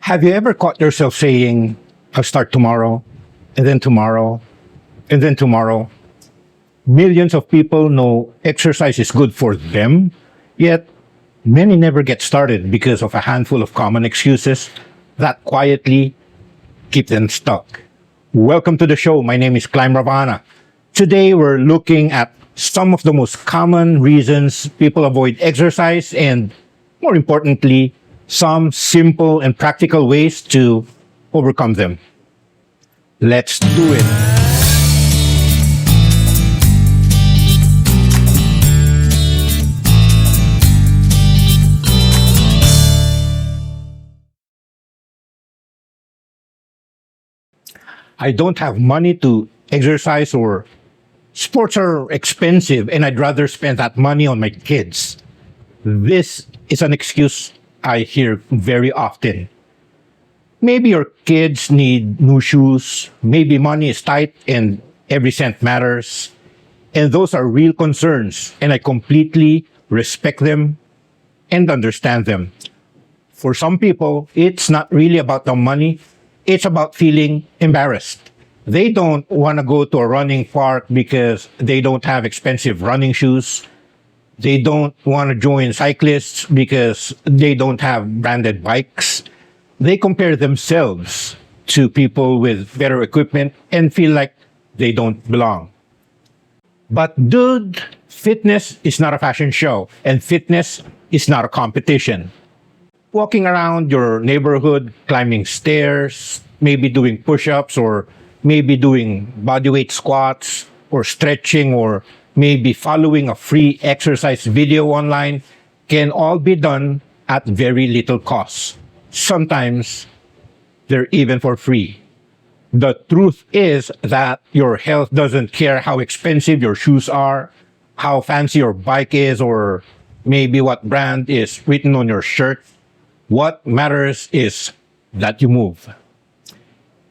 Have you ever caught yourself saying, I'll start tomorrow, and then tomorrow, and then tomorrow? Millions of people know exercise is good for them, yet many never get started because of a handful of common excuses that quietly keep them stuck. Welcome to the show. My name is Climb Ravana. Today we're looking at some of the most common reasons people avoid exercise and, more importantly, some simple and practical ways to overcome them. Let's do it. I don't have money to exercise, or sports are expensive and I'd rather spend that money on my kids. This is an excuse I hear very often. Maybe your kids need new shoes, maybe money is tight and every cent matters. And those are real concerns, and I completely respect them and understand them. For some people, it's not really about the money, it's about feeling embarrassed. They don't want to go to a running park because they don't have expensive running shoes. They don't want to join cyclists because they don't have branded bikes. They compare themselves to people with better equipment and feel like they don't belong. But dude, fitness is not a fashion show, and fitness is not a competition. Walking around your neighborhood, climbing stairs, maybe doing push-ups, or maybe doing bodyweight squats, or stretching, or maybe following a free exercise video online can all be done at very little cost. Sometimes they're even for free. The truth is that your health doesn't care how expensive your shoes are, how fancy your bike is, or maybe what brand is written on your shirt. What matters is that you move.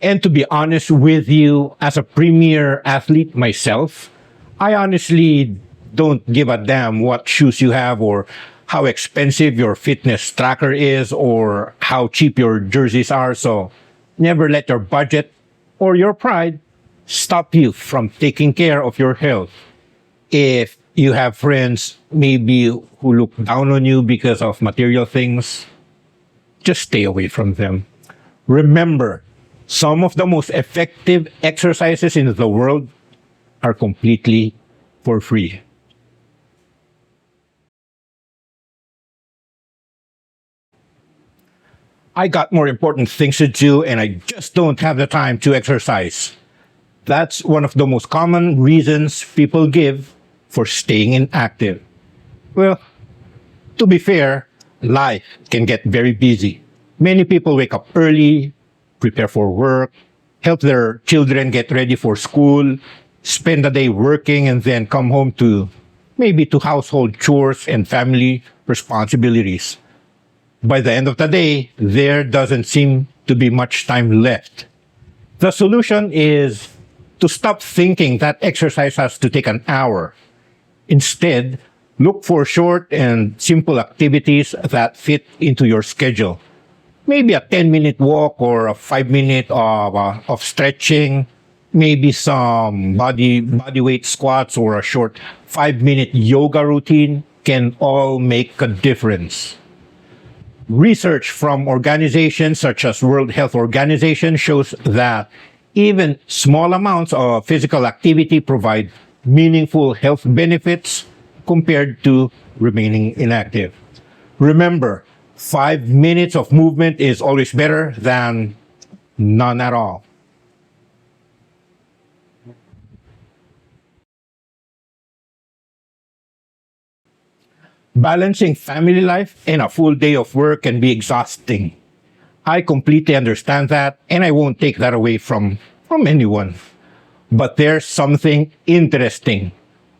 And to be honest with you, as a premier athlete myself, I honestly don't give a damn what shoes you have, or how expensive your fitness tracker is, or how cheap your jerseys are. So never let your budget or your pride stop you from taking care of your health. If you have friends maybe who look down on you because of material things, just stay away from them. Remember, some of the most effective exercises in the world are completely for free. I got more important things to do and I just don't have the time to exercise. That's one of the most common reasons people give for staying inactive. Well, to be fair, life can get very busy. Many people wake up early, prepare for work, help their children get ready for school, spend the day working, and then come home to household chores and family responsibilities. By the end of the day, there doesn't seem to be much time left. The solution is to stop thinking that exercise has to take an hour. Instead, look for short and simple activities that fit into your schedule. Maybe a 10-minute walk or a 5-minute of stretching, maybe some body weight squats or a short 5-minute yoga routine can all make a difference. Research from organizations such as World Health Organization shows that even small amounts of physical activity provide meaningful health benefits compared to remaining inactive. Remember, 5 minutes of movement is always better than none at all. Balancing family life and a full day of work can be exhausting. I completely understand that, and I won't take that away from anyone. But there's something interesting.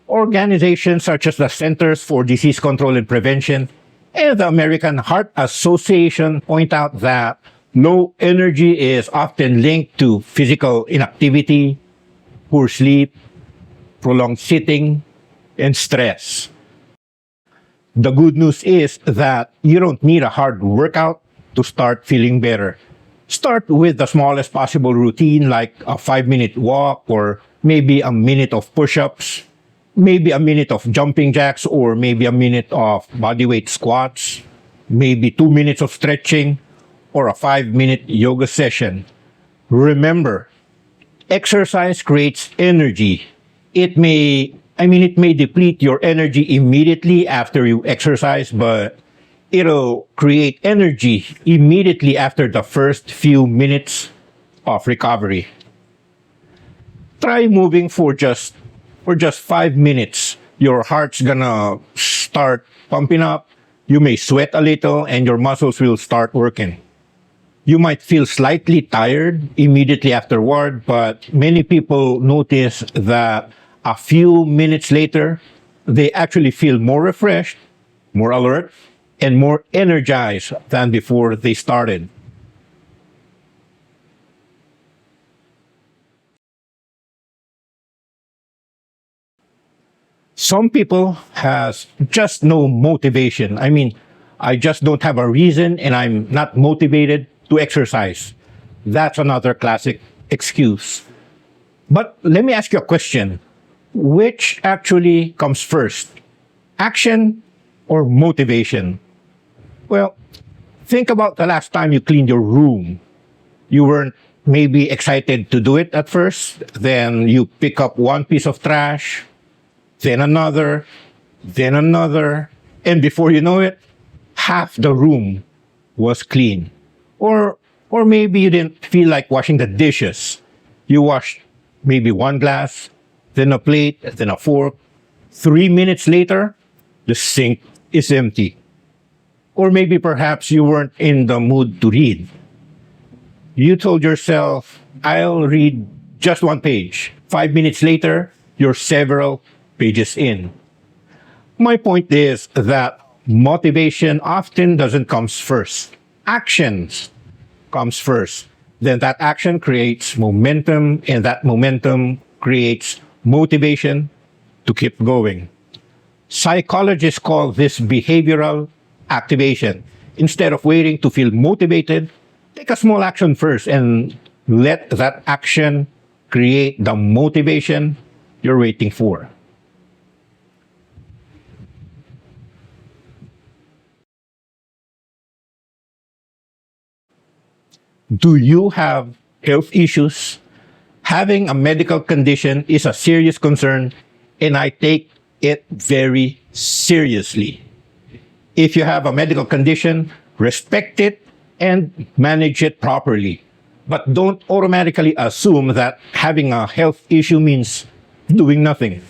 Organizations such as the Centers for Disease Control and Prevention and the American Heart Association point out that low energy is often linked to physical inactivity, poor sleep, prolonged sitting, and stress. The good news is that you don't need a hard workout to start feeling better. Start with the smallest possible routine, like a 5-minute walk, or maybe a minute of push ups, maybe a minute of jumping jacks, or maybe a minute of bodyweight squats, maybe 2 minutes of stretching, or a 5-minute yoga session. Remember, exercise creates energy. It may deplete your energy immediately after you exercise, but it'll create energy immediately after the first few minutes of recovery. Try moving for just 5 minutes. Your heart's gonna start pumping up. You may sweat a little and your muscles will start working. You might feel slightly tired immediately afterward, but many people notice that a few minutes later, they actually feel more refreshed, more alert, and more energized than before they started. Some people has just no motivation. I just don't have a reason and I'm not motivated to exercise. That's another classic excuse. But let me ask you a question. Which actually comes first? Action or motivation? Well, think about the last time you cleaned your room. You weren't maybe excited to do it at first, then you pick up one piece of trash, then another, and before you know it, half the room was clean. Or maybe you didn't feel like washing the dishes. You washed maybe one glass, then a plate, then a fork. 3 minutes later, the sink is empty. Or maybe perhaps you weren't in the mood to read. You told yourself, I'll read just one page. 5 minutes later, you're several pages in. My point is that motivation often doesn't come first. Actions comes first. Then that action creates momentum, and that momentum creates motivation to keep going. Psychologists call this behavioral activation. Instead of waiting to feel motivated, take a small action first and let that action create the motivation you're waiting for. Do you have health issues? Having a medical condition is a serious concern, and I take it very seriously. If you have a medical condition, respect it and manage it properly. But don't automatically assume that having a health issue means doing nothing.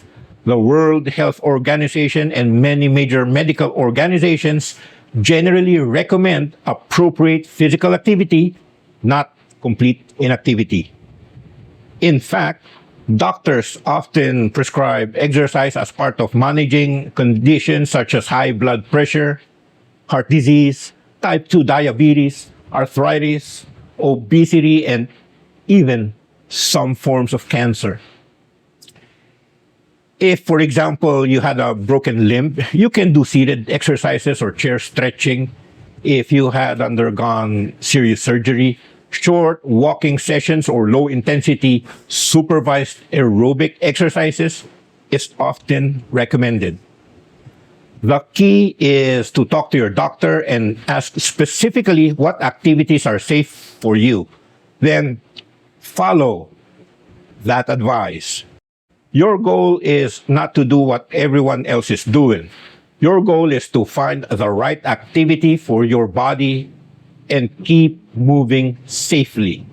The World Health Organization and many major medical organizations generally recommend appropriate physical activity, not complete inactivity. In fact, doctors often prescribe exercise as part of managing conditions such as high blood pressure, heart disease, type 2 diabetes, arthritis, obesity, and even some forms of cancer. If, for example, you had a broken limb, you can do seated exercises or chair stretching. If you had undergone serious surgery, short walking sessions or low intensity supervised aerobic exercises is often recommended. The key is to talk to your doctor and ask specifically what activities are safe for you. Then follow that advice. Your goal is not to do what everyone else is doing. Your goal is to find the right activity for your body and keep moving safely.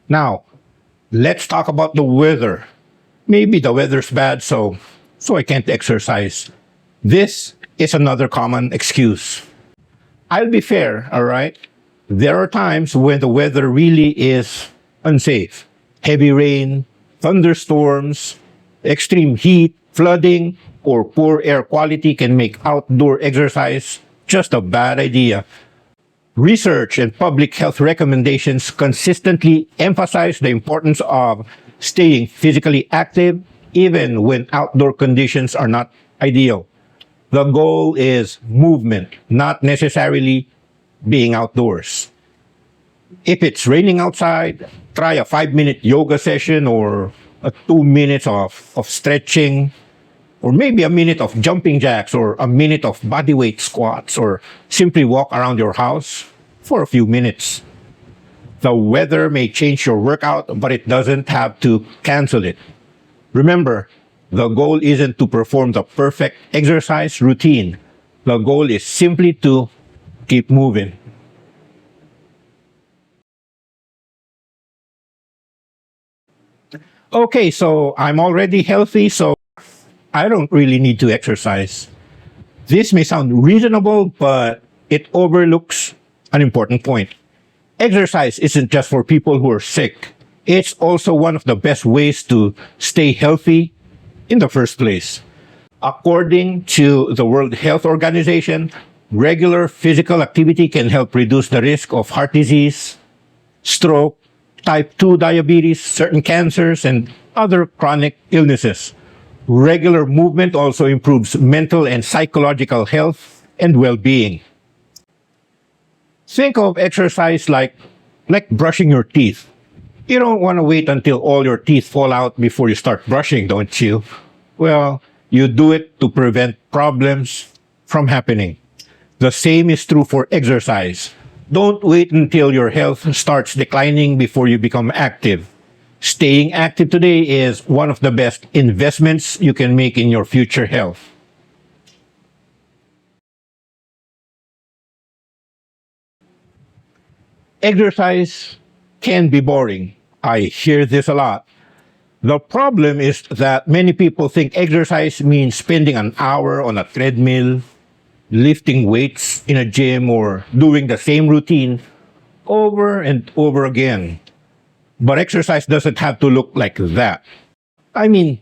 Now, let's talk about the weather. Maybe the weather's bad, so I can't exercise. This is another common excuse. I'll be fair, all right? There are times when the weather really is unsafe. Heavy rain, thunderstorms, extreme heat, flooding, or poor air quality can make outdoor exercise just a bad idea. Research and public health recommendations consistently emphasize the importance of staying physically active even when outdoor conditions are not ideal. The goal is movement, not necessarily being outdoors. If it's raining outside, try a 5-minute yoga session or 2 minutes of stretching, or maybe a minute of jumping jacks or a minute of bodyweight squats, or simply walk around your house for a few minutes. The weather may change your workout, but it doesn't have to cancel it. Remember, the goal isn't to perform the perfect exercise routine. The goal is simply to keep moving. Okay, so I'm already healthy, so I don't really need to exercise. This may sound reasonable, but it overlooks an important point. Exercise isn't just for people who are sick. It's also one of the best ways to stay healthy in the first place. According to the World Health Organization, regular physical activity can help reduce the risk of heart disease, stroke, type 2 diabetes, certain cancers, and other chronic illnesses. Regular movement also improves mental and psychological health and well-being. Think of exercise like brushing your teeth. You don't want to wait until all your teeth fall out before you start brushing, don't you? Well, you do it to prevent problems from happening. The same is true for exercise. Don't wait until your health starts declining before you become active. Staying active today is one of the best investments you can make in your future health. Exercise can be boring. I hear this a lot. The problem is that many people think exercise means spending an hour on a treadmill, lifting weights in a gym, or doing the same routine over and over again. But exercise doesn't have to look like that. I mean,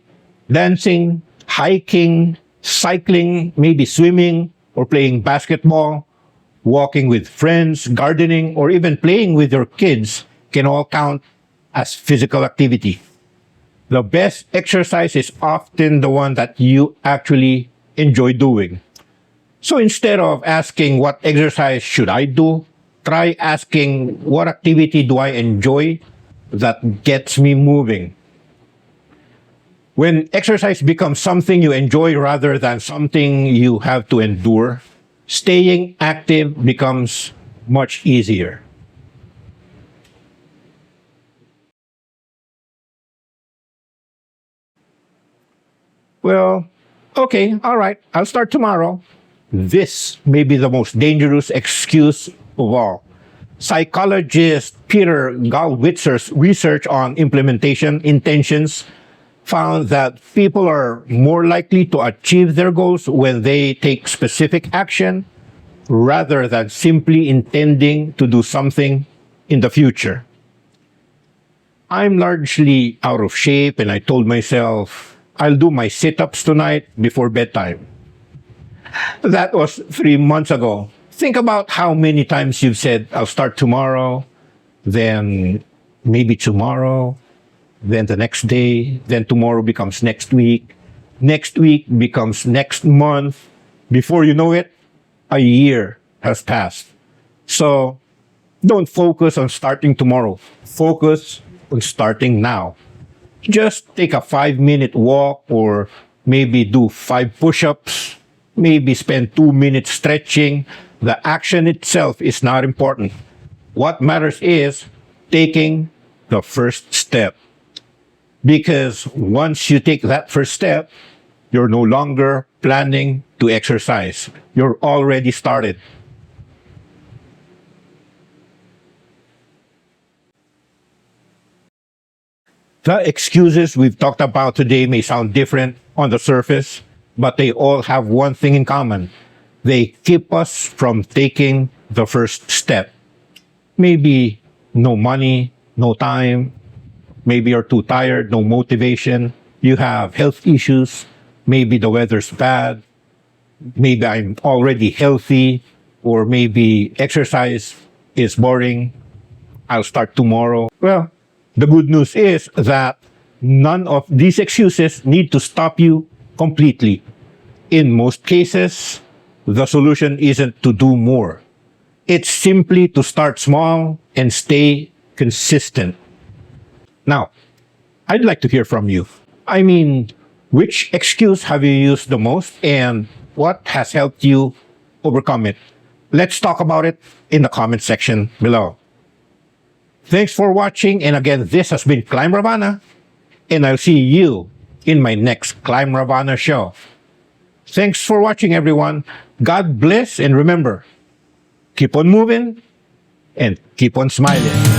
dancing, hiking, cycling, maybe swimming, or playing basketball, walking with friends, gardening, or even playing with your kids can all count as physical activity. The best exercise is often the one that you actually enjoy doing. So instead of asking what exercise should I do, try asking what activity do I enjoy that gets me moving. When exercise becomes something you enjoy rather than something you have to endure, staying active becomes much easier. Well, okay, all right, I'll start tomorrow. This may be the most dangerous excuse of all. Psychologist Peter Galwitzer's research on implementation intentions found that people are more likely to achieve their goals when they take specific action rather than simply intending to do something in the future. I'm largely out of shape, and I told myself I'll do my sit-ups tonight before bedtime. That was 3 months ago. Think about how many times you've said, I'll start tomorrow, then maybe tomorrow, then the next day, then tomorrow becomes next week becomes next month. Before you know it, a year has passed. So don't focus on starting tomorrow. Focus on starting now. Just take a 5-minute walk, or maybe do 5 push-ups, maybe spend 2 minutes stretching. The action itself is not important. What matters is taking the first step. Because once you take that first step, you're no longer planning to exercise. You're already started. The excuses we've talked about today may sound different on the surface, but they all have one thing in common. They keep us from taking the first step. Maybe no money, no time. Maybe you're too tired, no motivation. You have health issues. Maybe the weather's bad. Maybe I'm already healthy. Or maybe exercise is boring. I'll start tomorrow. Well, the good news is that none of these excuses need to stop you completely. In most cases, the solution isn't to do more. It's simply to start small and stay consistent. Now, I'd like to hear from you. I mean, which excuse have you used the most and what has helped you overcome it? Let's talk about it in the comment section below. Thanks for watching, and again, this has been Climb Ravana, and I'll see you in my next Climb Ravana show. Thanks for watching, everyone. God bless, and remember, keep on moving and keep on smiling.